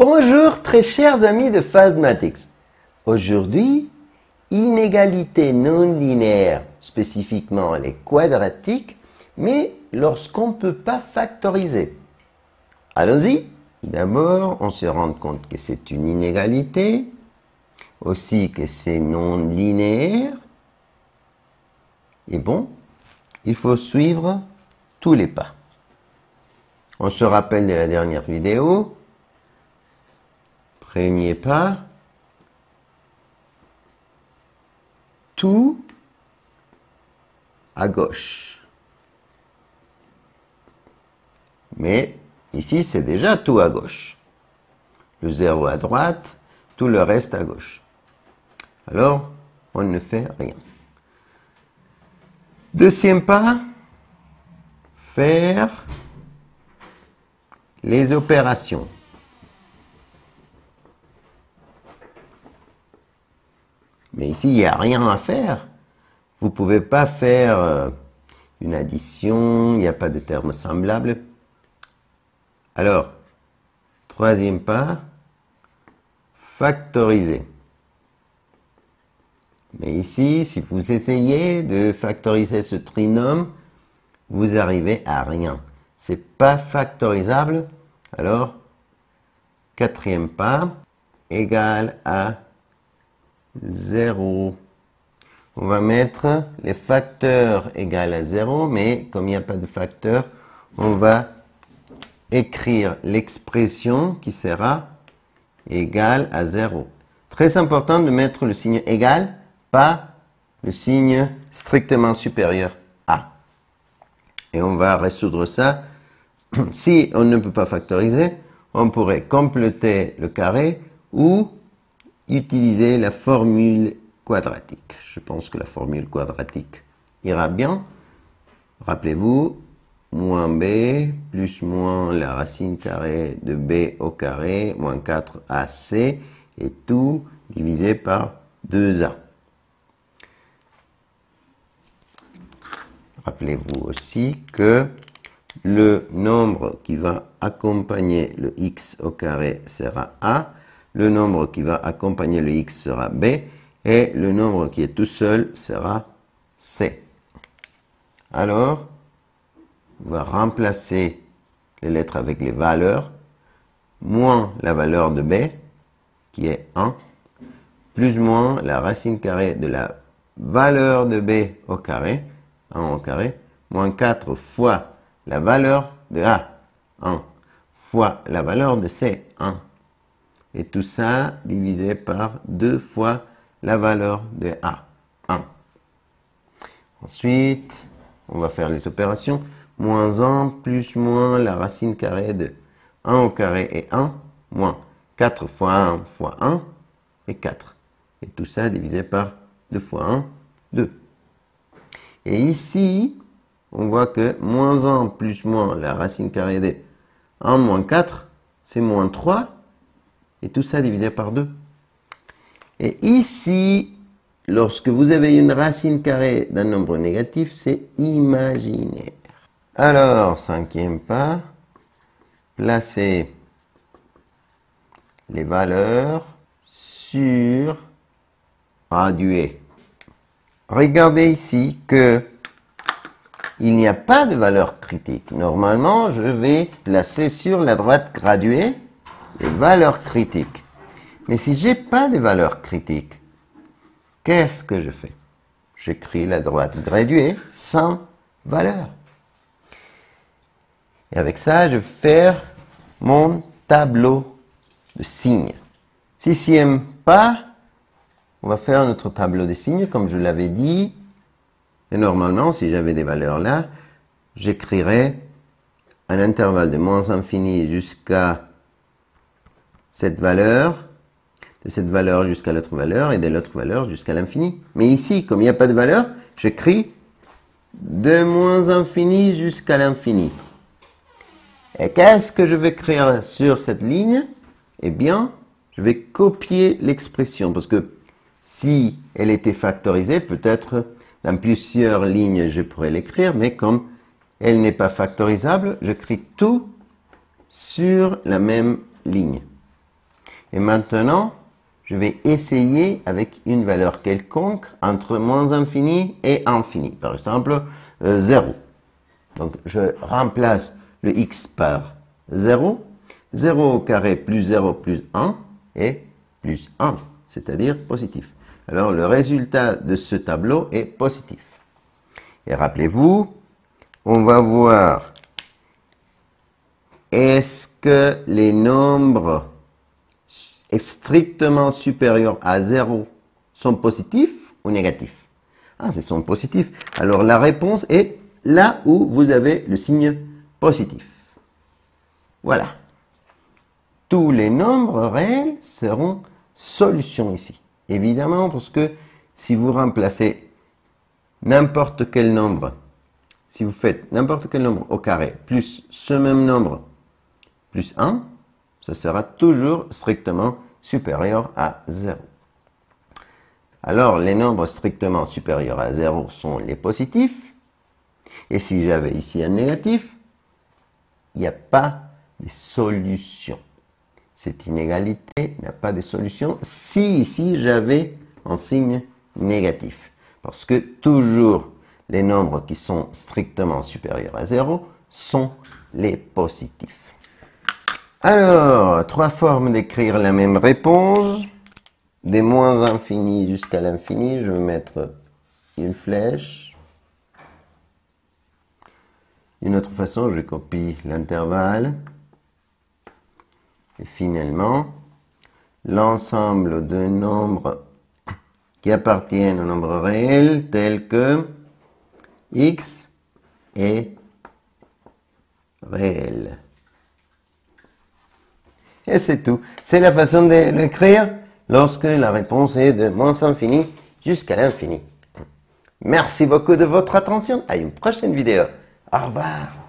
Bonjour très chers amis de Fastmatics. Aujourd'hui, inégalité non linéaire, spécifiquement les quadratiques, mais lorsqu'on ne peut pas factoriser. Allons-y. D'abord, on se rend compte que c'est une inégalité, aussi que c'est non linéaire. Et bon, il faut suivre tous les pas. On se rappelle de la dernière vidéo. Premier pas, tout à gauche. Mais ici, c'est déjà tout à gauche. Le 0 à droite, tout le reste à gauche. Alors, on ne fait rien. Deuxième pas, faire les opérations. Mais ici, il n'y a rien à faire. Vous ne pouvez pas faire une addition, il n'y a pas de termes semblables. Alors, troisième pas, factoriser. Mais ici, si vous essayez de factoriser ce trinôme, vous arrivez à rien. Ce n'est pas factorisable. Alors, quatrième pas, égal à 0. On va mettre les facteurs égales à 0, mais comme il n'y a pas de facteur, on va écrire l'expression qui sera égale à 0. Très important de mettre le signe égal, pas le signe strictement supérieur à. Et on va résoudre ça. Si on ne peut pas factoriser, on pourrait compléter le carré ou utiliser la formule quadratique. Je pense que la formule quadratique ira bien. Rappelez-vous, moins b plus moins la racine carrée de b au carré moins 4ac et tout divisé par 2a. Rappelez-vous aussi que le nombre qui va accompagner le x au carré sera a. Le nombre qui va accompagner le x sera b, et le nombre qui est tout seul sera c. Alors, on va remplacer les lettres avec les valeurs, moins la valeur de b, qui est 1, plus moins la racine carrée de la valeur de b au carré, 1 au carré, moins 4 fois la valeur de a, 1, fois la valeur de c, 1. Et tout ça divisé par 2 fois la valeur de A, 1. Ensuite, on va faire les opérations. Moins 1 plus moins la racine carrée de 1 au carré et 1, moins 4 fois 1 fois 1 et 4. Et tout ça divisé par 2 fois 1, 2. Et ici, on voit que moins 1 plus moins la racine carrée de 1 moins 4, c'est moins 3. Et tout ça divisé par 2. Et ici, lorsque vous avez une racine carrée d'un nombre négatif, c'est imaginaire. Alors, cinquième pas, placer les valeurs sur gradué. Regardez ici que il n'y a pas de valeur critique. Normalement, je vais placer sur la droite graduée les valeurs critiques. Mais si je n'ai pas de valeurs critiques, qu'est-ce que je fais? J'écris la droite graduée sans valeur. Et avec ça, je vais faire mon tableau de signes. Si n'aime pas, on va faire notre tableau de signes, comme je l'avais dit. Et normalement, si j'avais des valeurs là, j'écrirais un intervalle de moins infini jusqu'à cette valeur, de cette valeur jusqu'à l'autre valeur, et de l'autre valeur jusqu'à l'infini. Mais ici, comme il n'y a pas de valeur, j'écris de moins infini jusqu'à l'infini. Et qu'est-ce que je vais écrire sur cette ligne? Eh bien, je vais copier l'expression, parce que si elle était factorisée, peut-être dans plusieurs lignes, je pourrais l'écrire, mais comme elle n'est pas factorisable, j'écris tout sur la même ligne. Et maintenant, je vais essayer avec une valeur quelconque entre moins infini et infini. Par exemple, 0. Donc, je remplace le x par 0. 0 au carré plus 0 plus 1 est plus 1, c'est-à-dire positif. Alors, le résultat de ce tableau est positif. Et rappelez-vous, on va voir, est-ce que les nombres strictement supérieurs à 0 sont positifs ou négatifs? Ah, ce sont positifs. Alors, la réponse est là où vous avez le signe positif. Voilà. Tous les nombres réels seront solutions ici. Évidemment, parce que si vous remplacez n'importe quel nombre, si vous faites n'importe quel nombre au carré plus ce même nombre plus 1, ça sera toujours strictement supérieur à 0. Alors, les nombres strictement supérieurs à 0 sont les positifs. Et si j'avais ici un négatif, il n'y a pas de solution. Cette inégalité n'a pas de solution si ici j'avais un signe négatif. Parce que toujours les nombres qui sont strictement supérieurs à 0 sont les positifs. Alors, 3 formes d'écrire la même réponse. Des moins infinis jusqu'à l'infini, je vais mettre une flèche. D'une autre façon, je copie l'intervalle. Et finalement, l'ensemble de nombres qui appartiennent au nombre réel tels que x est réel. Et c'est tout. C'est la façon de l'écrire lorsque la réponse est de moins infini jusqu'à l'infini. Merci beaucoup de votre attention. À une prochaine vidéo. Au revoir.